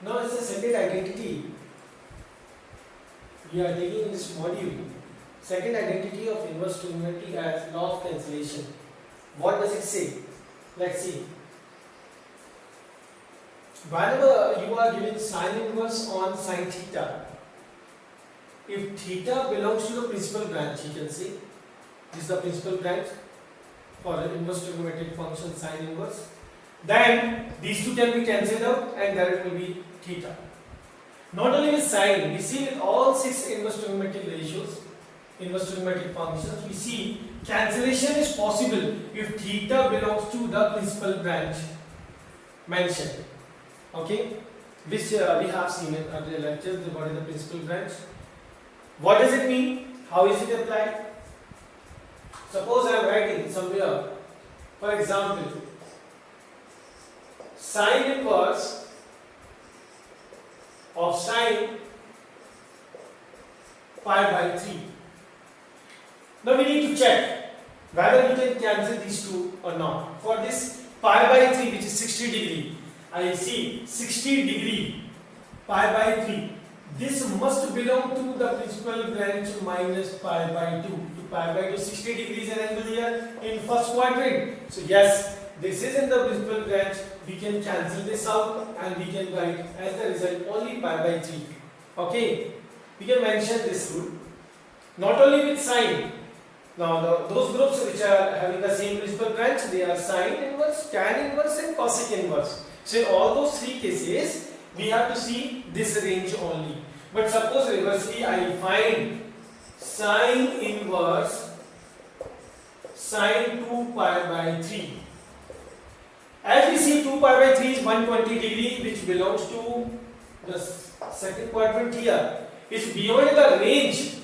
Now it's the second identity we are taking in this module. Second identity of inverse trigonometry as law of cancellation. What does it say? Let's see. Whenever you are given sine inverse on sine theta, if theta belongs to the principal branch, you can say this is the principal branch for an inverse trigonometric function sine inverse, then these two can be cancelled out and there will be theta. Not only with sine, we see with all six inverse trigonometric ratios, inverse trigonometric functions, we see cancellation is possible if theta belongs to the principal branch mentioned. Okay, which we have seen in other lectures. What is the principal branch? What does it mean? How is it applied? Suppose I am writing somewhere, for example, sine inverse of sine pi by 3. Now we need to check whether we can cancel these two or not. For this pi by 3, which is 60 degree, I see 60 degree pi by 3. This must belong to the principal branch minus pi by 2. To pi by 2, 60 degrees an angle here in first quadrant. So yes, this is in the principal branch. We can cancel this out and we can write as the result only pi by 3. Okay, we can mention this rule. Not only with sine. Now those groups which are having the same principal branch, they are sine inverse, tan inverse and cosec inverse. So in all those three cases, we have to see this range only. But suppose reversely I find sine inverse sine 2 pi by 3. As we see 2 pi by 3 is 120 degree, which belongs to the second quadrant here. It's beyond the range,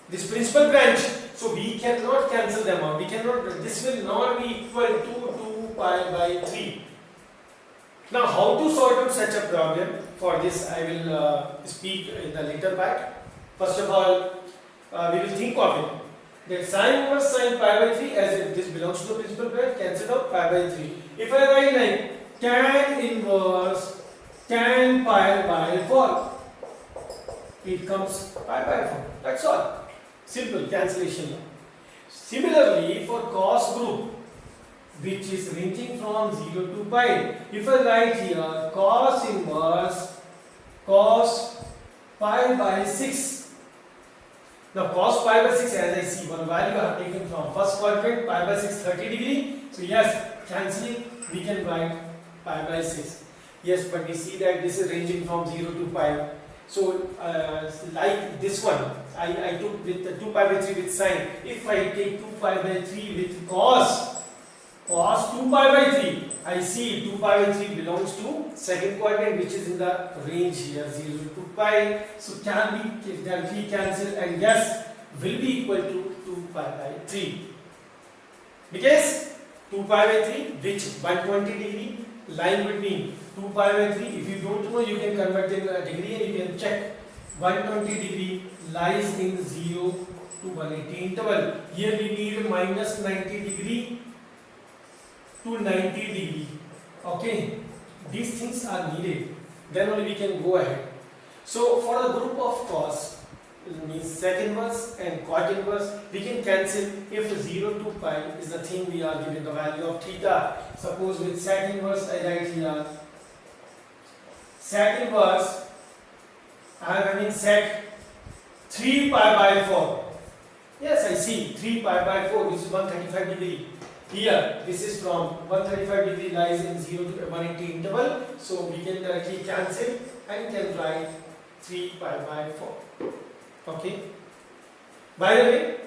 this principal branch. So we cannot cancel them out. We cannot. This will not be equal to 2 pi by 3. Now, how to sort out such a problem? For this, I will speak in the later part. First of all, we will think of it. That sine inverse sine pi by 3, as if this belongs to the principal branch, cancel out pi by 3. If I write like tan inverse tan pi by 4, it comes pi by 4. That's all. Simple cancellation. Similarly, for cos group, which is ranging from 0 to pi, if I write here cos inverse cos pi by 6. Now cos pi by 6, as I see one value I have taken from first quadrant, pi by 6 30 degree. So yes, cancelling we can write pi by 6. Yes, but we see that this is ranging from 0 to pi. So like this one, I took with the 2 pi by 3 with sine. If I take 2 pi by 3 with cos 2 pi by 3, I see 2 pi by 3 belongs to second quadrant, which is in the range here 0 to pi. So can be cancelled and yes, will be equal to 2 pi by 3. Because 2 pi by 3, which 120 degree line between 2 pi by 3. If you don't know, you can convert in a degree and you can check. 120 degree lies in 0 to 180 interval. Here we need minus 90 degree to 90 degree. Okay, these things are needed. Then only we can go ahead. So for the group of cos, means sec inverse and cot inverse, we can cancel if 0 to pi is the thing we are given the value of theta. Suppose with sec inverse I write here sec inverse, I am having sec 3 pi by 4. Yes, I see 3 pi by 4, which is 135 degree. Here, this is from 135 degree lies in 0 to 180 interval. So we can directly cancel and can write 3 pi by 4. Okay. By the way,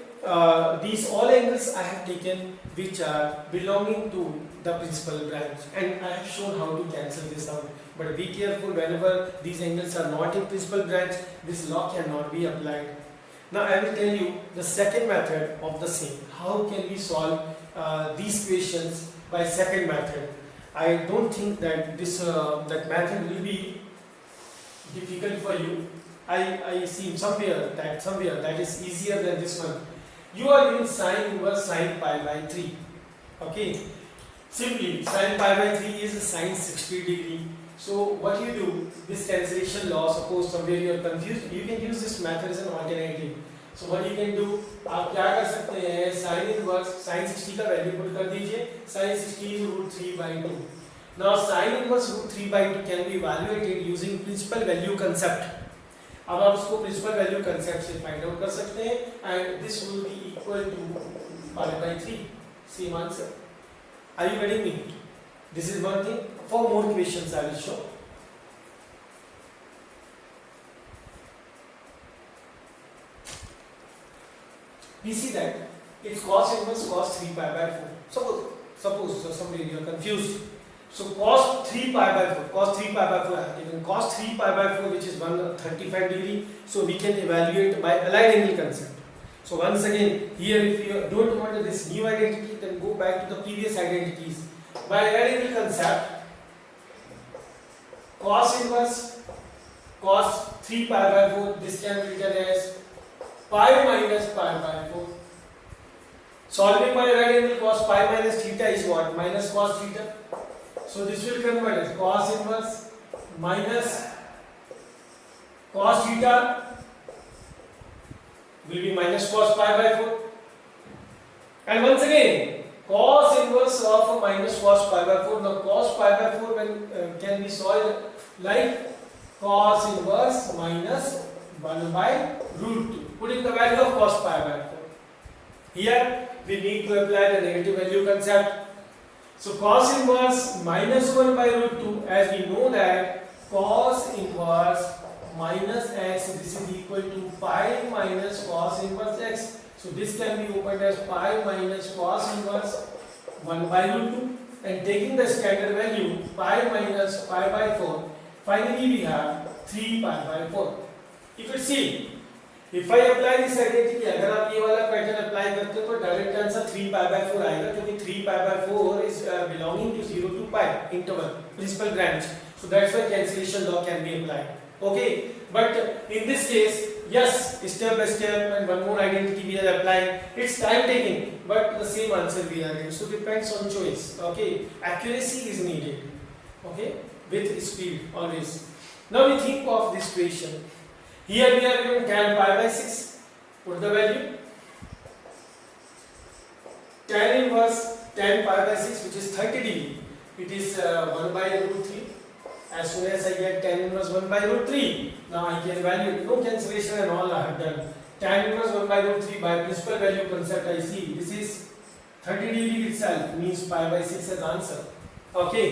these all angles I have taken which are belonging to the principal branch, and I have shown how to cancel this out. But be careful, whenever these angles are not in principal branch, this law cannot be applied. Now I will tell you the second method of the same. How can we solve these questions by second method? I don't think that this that method will be difficult for you. I see somewhere that is easier than this one. You are given sine inverse sine pi by 3. Okay. Simply sine pi by 3 is sine 60 degree. So what you do, this cancellation law, suppose somewhere you are confused, you can use this method as an alternative. So what you can do, आप क्या कर सकते हैं, sin inverse sin 60 का value put कर दीजिए, sin 60 is √3/2. Now sin inverse √3/2 can be evaluated using principal value concept. अब आप उसको प्रिंसिपल वैल्यू कंसेप्ट से फाइंड आउट कर सकते हैं and this will be equal to pi/3. Same answer. Are you getting me? This is one thing. For more questions I will show. We see that it's cos inverse cos 3 pi/4. Suppose so somewhere you are confused. So cos 3 pi/4 I have given cos 3 pi/4 which is 135 degree. So we can evaluate by aligned angle concept. So once again here, if you don't want this new identity, then go back to the previous identities. By aligned angle concept, cos inverse cos 3 pi/4, this can be written as pi minus pi/4. Solving by right angle, cos pi minus theta is what? Minus cos theta. So this will convert as cos inverse minus cos theta will be minus cos pi/4. And once again, cos inverse of minus cos pi/4. Now cos pi/4 when can be solved like cos inverse minus 1/√2. Put in the value of cos pi/4. Here we need to apply the negative value concept. So cos inverse minus 1/√2, as we know that cos inverse minus x, this is equal to pi minus cos inverse x. So this can be opened as pi minus cos inverse 1/√2, and taking the standard value pi minus pi/4, finally we have 3 pi/4. You could see, if I apply this identity, अगर आप ये वाला pattern apply करते हो तो direct answer 3 pi/4 आएगा, क्योंकि 3 pi/4 is belonging to 0 to pi interval principal branch. So that's why cancellation law can be applied. Okay, but in this case, yes, step by step and one more identity we are applying. It's time taking, but the same answer we are getting. So depends on choice. Okay, accuracy is needed. Okay, with speed always. Now we think of this equation. Here we are given tan pi/6. Put the value. Tan inverse tan pi/6, which is 30 degree. It is 1/√3. As soon as I get tan inverse 1/√3, now I can evaluate. No cancellation and all I have done. Tan inverse 1/√3 by principal value concept I see. This is 30 degree itself, means pi/6 as answer. Okay.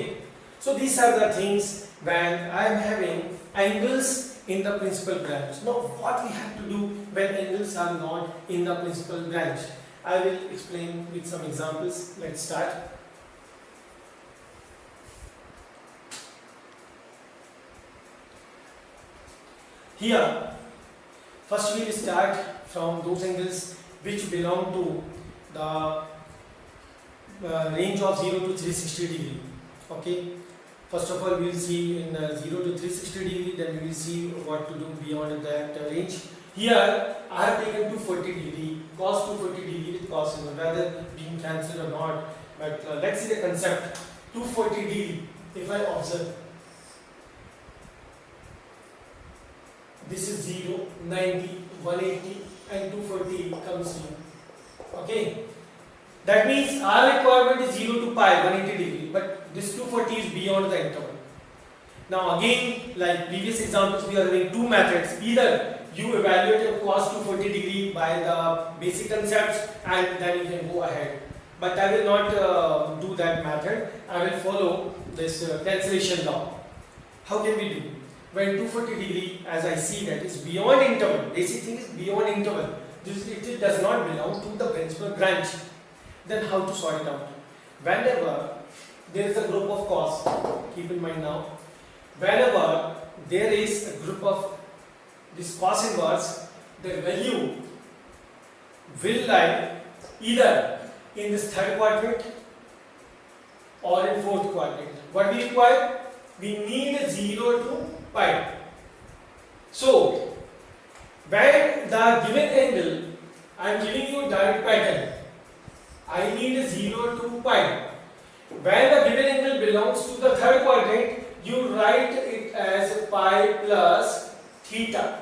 So these are the things when I am having angles in the principal branch. Now what we have to do when angles are not in the principal branch? I will explain with some examples. Let's start. Here, first we will start from those angles which belong to the range of 0 to 360 degree. Okay. First of all, we will see in 0 to 360 degree, then we will see what to do beyond that range. Here, I have taken 240 degree, cos 240 degree with cos inverse, whether being cancelled or not. But let's see the concept. 240 degree, if I observe, this is 0, 90, 180 and 240 comes here. Okay. That means our requirement is 0 to pi, 180 degree, but this 240 is beyond the interval. Now again, like previous examples, we are having two methods. Either you evaluate your cos 240 degree by the basic concepts and then you can go ahead. But I will not do that method. I will follow this cancellation law. How can we do? When 240 degree, as I see that is beyond interval, basic thing is beyond interval. It does not belong to the principal branch. Then how to sort it out? Whenever there is a group of cos, keep in mind now, whenever there is a group of this cos inverse, the value will lie either in this third quadrant or in fourth quadrant. What we require? We need 0 to pi. So, when the given angle, I am giving you direct pattern. I need 0 to pi. When the given angle belongs to the third quadrant, you write it as pi plus theta.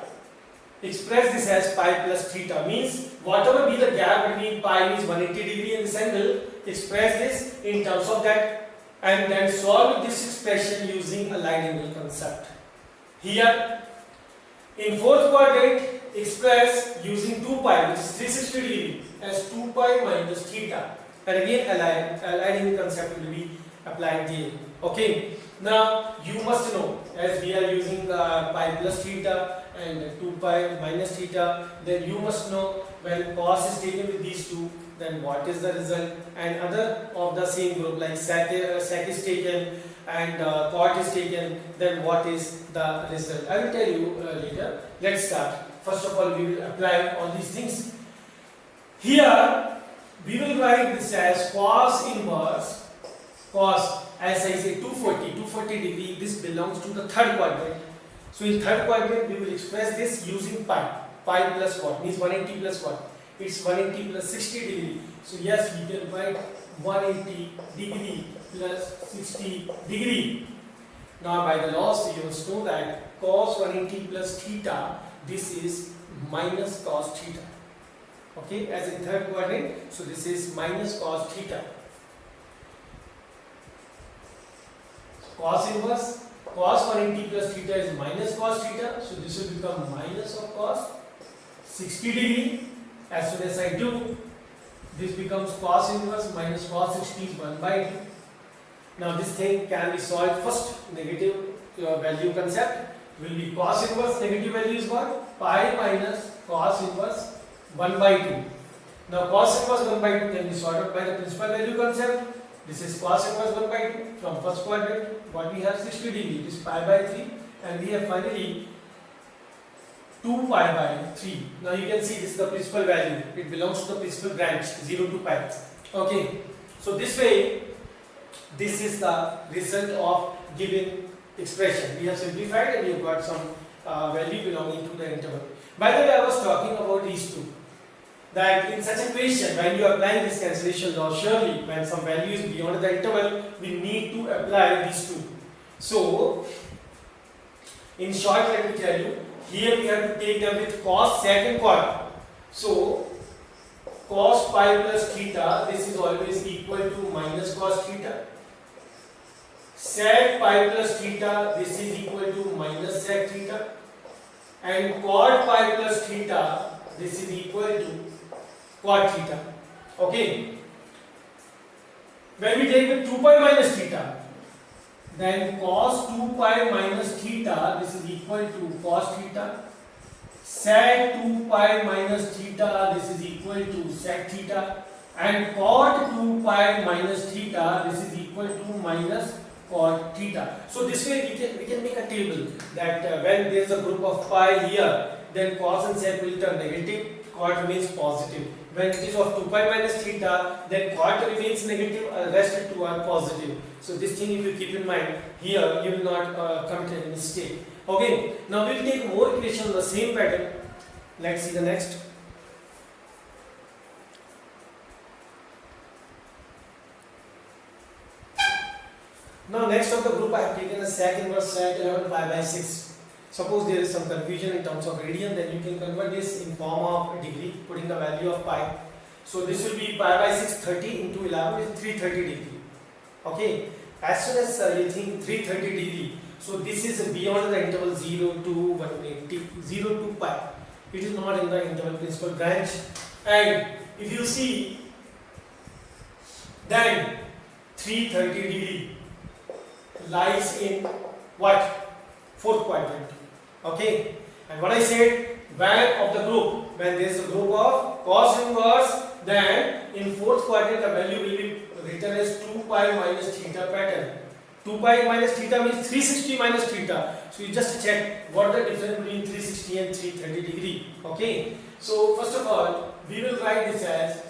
Express this as pi plus theta, means whatever be the gap between pi means 180 degree and this angle, express this in terms of that and then solve this expression using a line angle concept. Here in fourth quadrant, express using 2 pi which is 360 degree as 2 pi minus theta, and again a line angle concept will be applied here. Okay, now you must know, as we are using pi plus theta and 2 pi minus theta, then you must know when cos is taken with these two, then what is the result, and other of the same group like sec is taken and cot is taken, then what is the result. I will tell you later. Let's start. First of all, we will apply all these things. Here we will write this as cos inverse, cos, as I say 240 degree, this belongs to the third quadrant. So in third quadrant we will express this using pi plus what, means 180 plus what, it's 180 plus 60 degree. So yes, we can write 180 degree plus 60 degree. Now by the laws you must know that cos 180 plus theta, this is minus cos theta. Okay, as in third quadrant, so this is minus cos theta. Cos inverse, cos 180 plus theta is minus cos theta, so this will become minus of cos 60 degree. As soon as I do, this becomes cos inverse minus cos 60 is 1 by 2. Now this thing can be solved. First, negative value concept will be cos inverse, negative value is what? Pi minus cos inverse 1 by 2. Now cos inverse 1 by 2 can be solved out by the principal value concept. This is cos inverse 1 by 2 from first quadrant. What we have 60 degree, this pi by 3, and we have finally 2 pi by 3. Now you can see this is the principal value. It belongs to the principal branch 0 to pi. Okay. So this way, this is the result of given expression. We have simplified and we have got some value belonging to the interval. By the way, I was talking about these two. That in such equation, when you apply this cancellation law, surely when some value is beyond the interval, we need to apply these two. So, in short, let me tell you, here we have to take them with cos, sec and cot. So, cos pi plus theta, this is always equal to minus cos theta. Sec pi plus theta, this is equal to minus sec theta. And cot pi plus theta, this is equal to cot theta. Okay. When we take with 2 pi minus theta, then cos 2 pi minus theta, this is equal to cos theta. Sec 2 pi minus theta, this is equal to sec theta. And cot 2 pi minus theta, this is equal to minus cot theta. So this way we can make a table that when there is a group of pi here, then cos and sec will turn negative, cot remains positive. When it is of 2 pi minus theta, then cot remains negative, rest two are positive. So this thing if you keep in mind, here you will not commit any mistake. Okay, now we will take more equation on the same pattern. Let's see the next. Now next of the group I have taken a sec inverse sec 11 pi by 6. Suppose there is some confusion in terms of radian, then you can convert this in form of degree, putting the value of pi. So this will be pi by 6, 30 into 11 is 330 degree. Okay, as soon as you think 330 degree, so this is beyond the interval 0 to 180, 0 to pi. It is not in the interval principal branch. And if you see, then 330 degree lies in what? Fourth quadrant. Okay, and what I said, when of the group, when there is a group of cos inverse, then in fourth quadrant the value will be written as 2 pi minus theta pattern. 2 pi minus theta means 360 minus theta. So you just check what the difference between 360 and 330 degree. Okay, so first of all we will write this as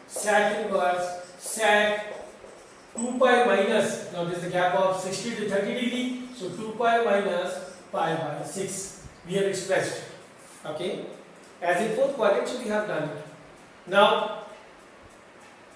sec inverse sec 2 pi minus, now this is the gap of 60 to 30 degree, so 2 pi minus pi by 6 we have expressed. Okay, as in fourth quadrant, so we have done it. Now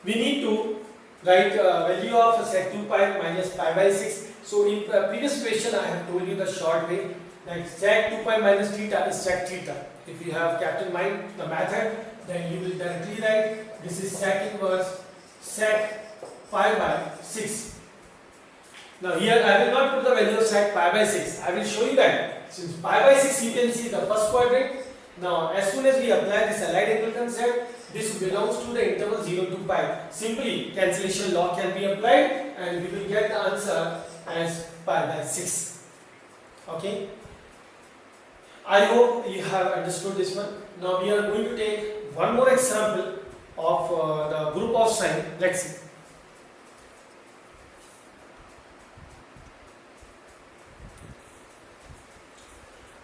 we need to write value of sec 2 pi minus pi by 6 So in previous question I have told you the short way that sec 2 pi minus theta is sec theta. If you have kept in mind the method, then you will directly write this is sec inverse sec pi by 6. Now here I will not put the value of sec pi by 6. I will show you that since pi by 6 you can see the first quadrant. Now as soon as we apply this allied angle concept, this belongs to the interval 0 to pi. Simply cancellation law can be applied and we will get the answer as pi by 6. Okay. I hope you have understood this one. Now we are going to take one more example of the group of sine. Let's see.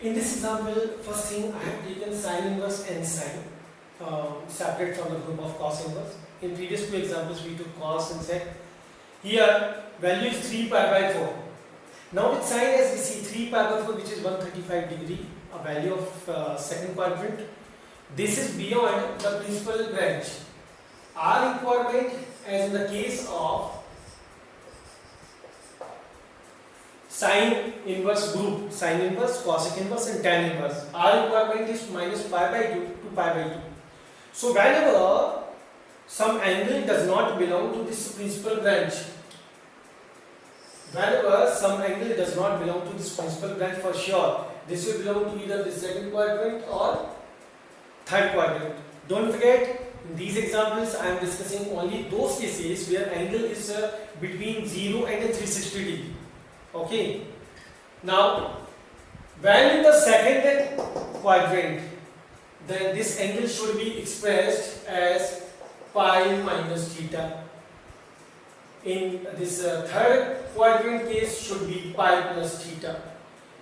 In this example, first thing I have taken sine inverse and sine separate from the group of cos inverse. In previous two examples we took cos and sec. Here value is 3 pi by 4. Now with sine, as we see 3 pi by 4, which is 135 degree, a value of second quadrant. This is beyond the principal branch. Our requirement, as in the case of sine inverse group, sine inverse, cosec inverse and tan inverse, our requirement is minus pi by 2 to pi by 2. So whenever some angle does not belong to this principal branch, whenever some angle does not belong to this principal branch, for sure this will belong to either the second quadrant or third quadrant. Don't forget, in these examples I am discussing only those cases where angle is between 0 and 360 degree. Okay. Now when in the second quadrant, then this angle should be expressed as pi minus theta. In this third quadrant case should be pi plus theta.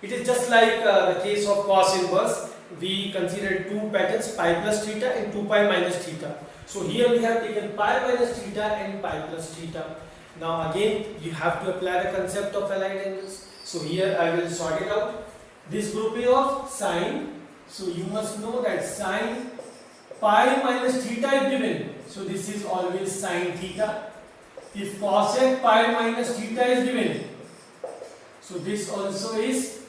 It is just like the case of cos inverse. We considered two patterns, pi plus theta and 2 pi minus theta. So here we have taken pi minus theta and pi plus theta. Now again you have to apply the concept of allied angles. So here I will sort it out. This group is of sine. So you must know that sine pi minus theta is given. So this is always sine theta. If cosec pi minus theta is given, so this also is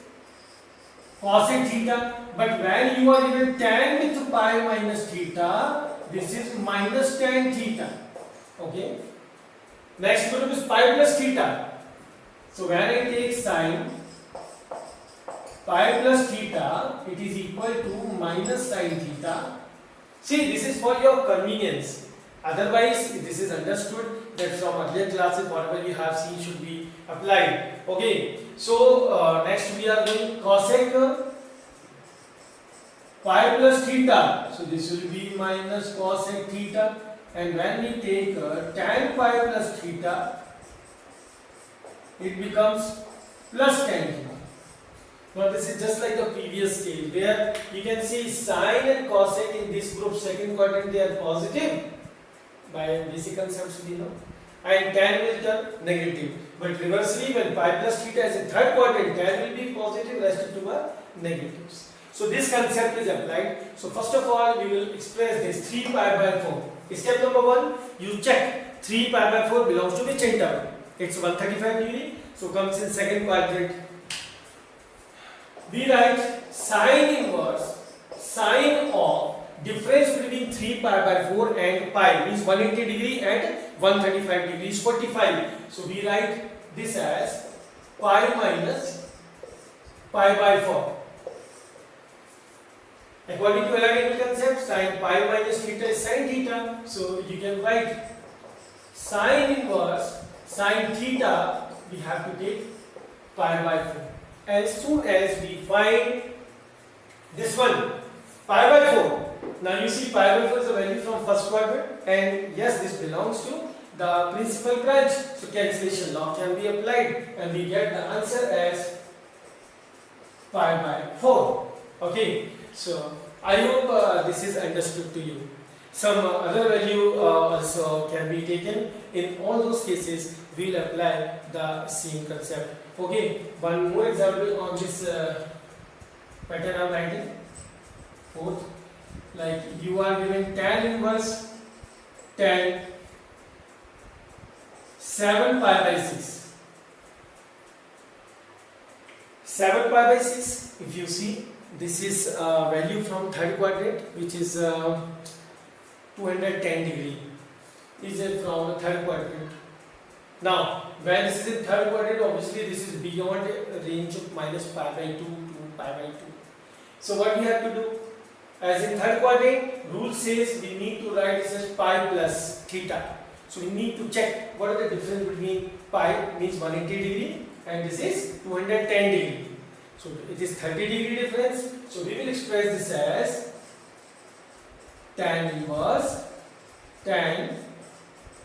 cosec theta. But when you are given tan with pi minus theta, this is minus tan theta. Okay. Next group is pi plus theta. So when I take sine pi plus theta, it is equal to minus sine theta. See, this is for your convenience. Otherwise, this is understood that from earlier classes, whatever you have seen should be applied. Okay. So next we are doing cosec pi plus theta. So this will be minus cosec theta. And when we take tan pi plus theta, it becomes plus tan theta. Now this is just like the previous case where you can see sine and cosec in this group second quadrant, they are positive by basic concepts we know, and tan will turn negative. But reversely, when pi plus theta is in third quadrant, tan will be positive, rest of two are negatives. So this concept is applied. So first of all, we will express this 3 pi by 4. Step number 1, you check 3 pi by 4 belongs to which interval? It's 135 degree, so comes in second quadrant. We write sine inverse, sine of difference between 3 pi by 4 and pi means 180 degree and 135 degree is 45. So we write this as pi minus pi by 4. According to allied angle concept, sine pi minus theta is sine theta. So you can write sine inverse sine theta, we have to take pi by 4. As soon as we find this one, pi by 4. Now you see pi by 4 is a value from first quadrant, and yes, this belongs to the principal branch. So cancellation law can be applied and we get the answer as pi by 4. Okay, so I hope this is understood to you. Some other value also can be taken. In all those cases, we will apply the same concept. Okay, one more example on this pattern of writing. Fourth, like you are given tan inverse tan 7 pi by 6. 7 pi by 6. If you see, this is value from third quadrant, which is 210 degree. Is it from the third quadrant? Now, when this is in third quadrant, obviously this is beyond range of minus pi by 2 to pi by 2. So what we have to do? As in third quadrant, rule says we need to write this as pi plus theta. So we need to check what are the difference between pi means 180 degree and this is 210 degree. So it is 30 degree difference. So we will express this as tan inverse tan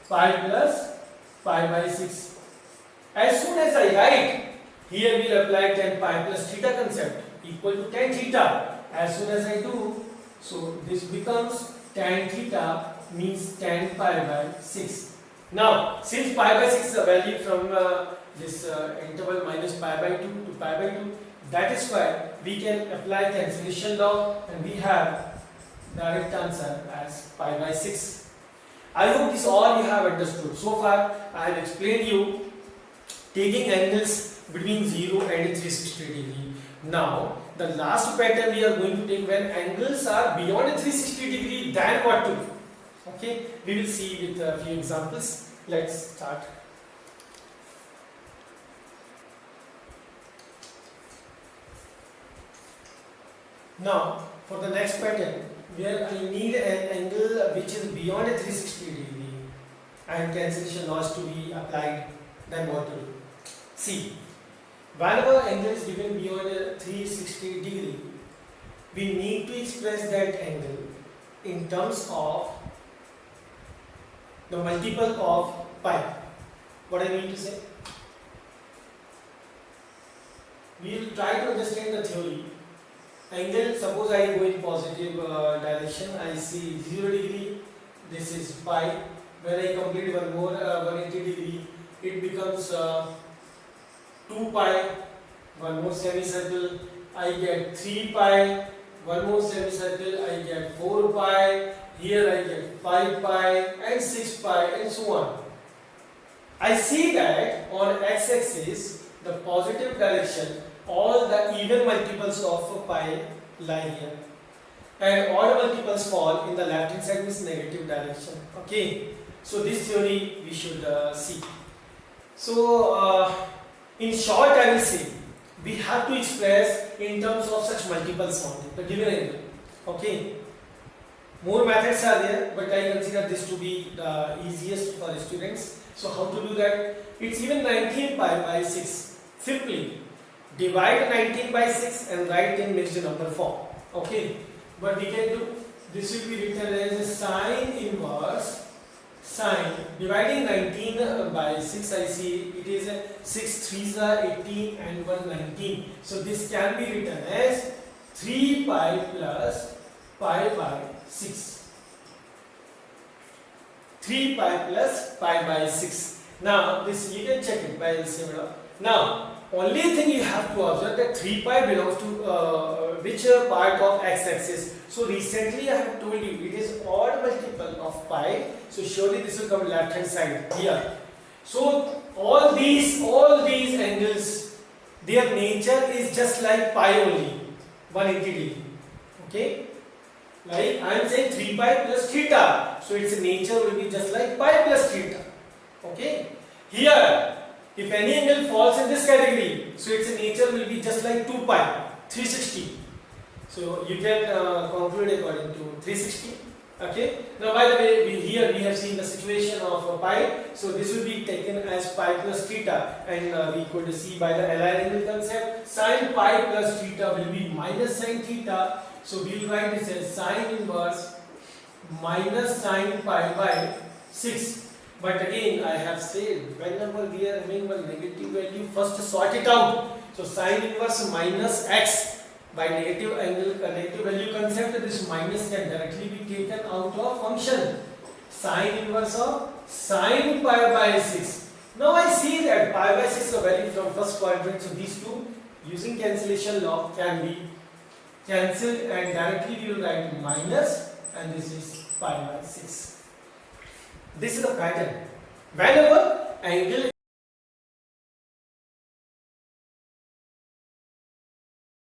pi plus pi by 6. As soon as I write, here we will apply tan pi plus theta concept equal to tan theta. As soon as I do, so this becomes tan theta means tan pi by 6. Now, since pi by 6 is a value from this interval minus pi by 2 to pi by 2, that is why we can apply cancellation law and we have direct answer as pi by 6. I hope this all you have understood. So far, I have explained you taking angles between 0 and 360 degree. Now, the last pattern we are going to take when angles are beyond 360 degree, then what to do? Okay, we will see with a few examples. Let's start. Now, for the next pattern, where I need an angle which is beyond 360 degree and cancellation laws to be applied, then what to do? See, whenever angle is given beyond 360 degree, we need to express that angle in terms of the multiple of pi. What I mean to say? We will try to understand the theory. Angle, suppose I go in positive direction, I see 0 degree, this is pi. When I complete one more 180 degree, it becomes 2 pi, one more semicircle, I get 3 pi, one more semicircle, I get 4 pi, here I get 5 pi and 6 pi and so on. I see that on x-axis, the positive direction, all the even multiples of pi lie here and all the multiples fall in the left hand side means negative direction. Okay, so this theory we should see. So in short, I will say we have to express in terms of such multiples only, the given angle. Okay, more methods are there, but I consider this to be the easiest for the students. So how to do that? It's even 19 pi by 6. Simply divide 19 by 6 and write in mixed number form. Okay, but we can do this will be written as sine inverse sine dividing 19 by 6. I see it is 6 3s are 18 and 1 19. So this can be written as 3 pi plus pi by 6. 3 pi plus pi by 6. Now this you can check it by LCM. Now only thing you have to observe that 3 pi belongs to which part of x-axis. So recently I have told you it is odd multiple of pi. So surely this will come left hand side here. So all these angles, their nature is just like pi only, 180 degree. Okay, like I am saying 3 pi plus theta. So its nature will be just like pi plus theta. Okay, here if any angle falls in this category, so its nature will be just like 2 pi, 360. So you can conclude according to 360. Okay. Now by the way, here we have seen the situation of pi. So this will be taken as pi plus theta, and we could see by the align angle concept, sine pi plus theta will be minus sine theta. So we will write this as sine inverse minus sine pi by 6. But again, I have said whenever we are having one negative value, first sort it out. So sine inverse minus x by negative value concept, this minus can directly be taken out of function. Sine inverse of sine pi by 6. Now I see that pi by 6 is a value from first quadrant. So these two using cancellation law can be cancelled and directly we will write minus and this is pi by 6. This is the pattern. Whenever angle